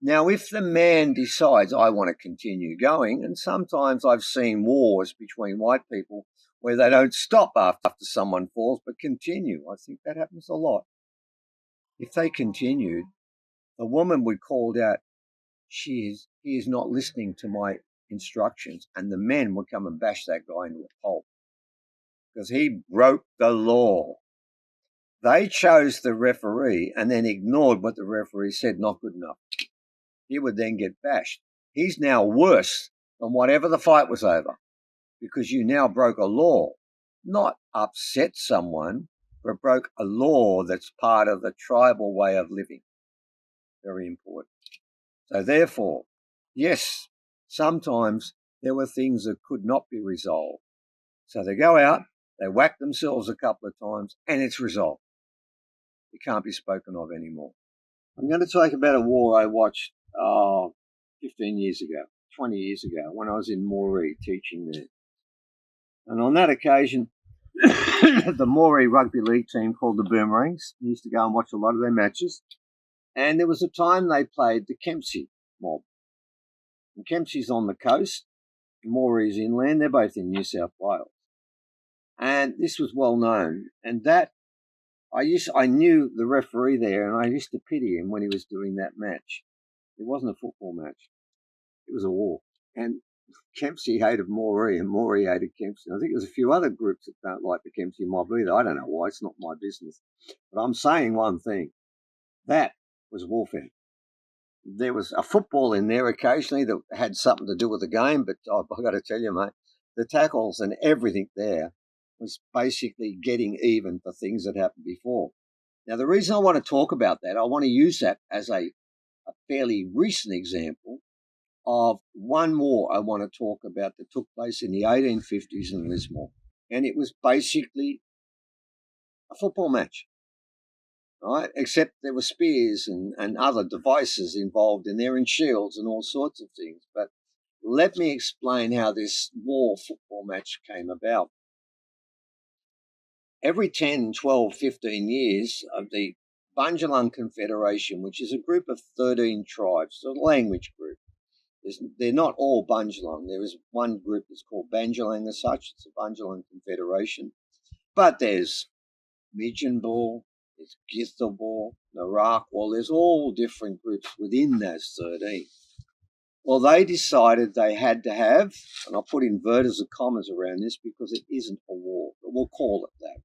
Now, if the man decides, I want to continue going, and sometimes I've seen wars between white people where they don't stop after someone falls but continue. I think that happens a lot. If they continued, the woman would call out, he is not listening to my instructions, and the men would come and bash that guy into a pulp because he broke the law. They chose the referee and then ignored what the referee said, not good enough. He would then get bashed. He's now worse than whatever the fight was over because you now broke a law, not upset someone, but broke a law that's part of the tribal way of living. Very important. So therefore, yes, sometimes there were things that could not be resolved. So they go out, they whack themselves a couple of times, and it's resolved. It can't be spoken of anymore. I'm going to talk about a war I watched 15 years ago, 20 years ago, when I was in Moree teaching there. And on that occasion, the Moree rugby league team called the Boomerangs used to go and watch a lot of their matches. And there was a time they played the Kempsey mob. And Kempsey's on the coast, Moree's inland, they're both in New South Wales. And this was well known. And that I knew the referee there, and I used to pity him when he was doing that match. It wasn't a football match. It was a war. And Kempsey hated Moree, and Moree hated Kempsey. I think there's a few other groups that don't like the Kempsey mob either. I don't know why. It's not my business. But I'm saying one thing. That was warfare. There was a football in there occasionally that had something to do with the game, but I've got to tell you, mate, the tackles and everything there was basically getting even for things that happened before. Now, the reason I want to talk about that, I want to use that as a fairly recent example of one war I want to talk about that took place in the 1850s in Lismore. And it was basically a football match, right? Except there were spears and other devices involved in there and shields and all sorts of things. But let me explain how this war football match came about. Every 10, 12, 15 years, the Bundjalung Confederation, which is a group of 13 tribes, a language group. They're not all Bundjalung. There is one group that's called Bundjalung as such. It's a Bundjalung Confederation. But there's Midginbul, there's Githabul, Naraqwal. There's all different groups within those 13. Well, they decided they had to have, and I'll put inverters of commas around this because it isn't a war, but we'll call it that.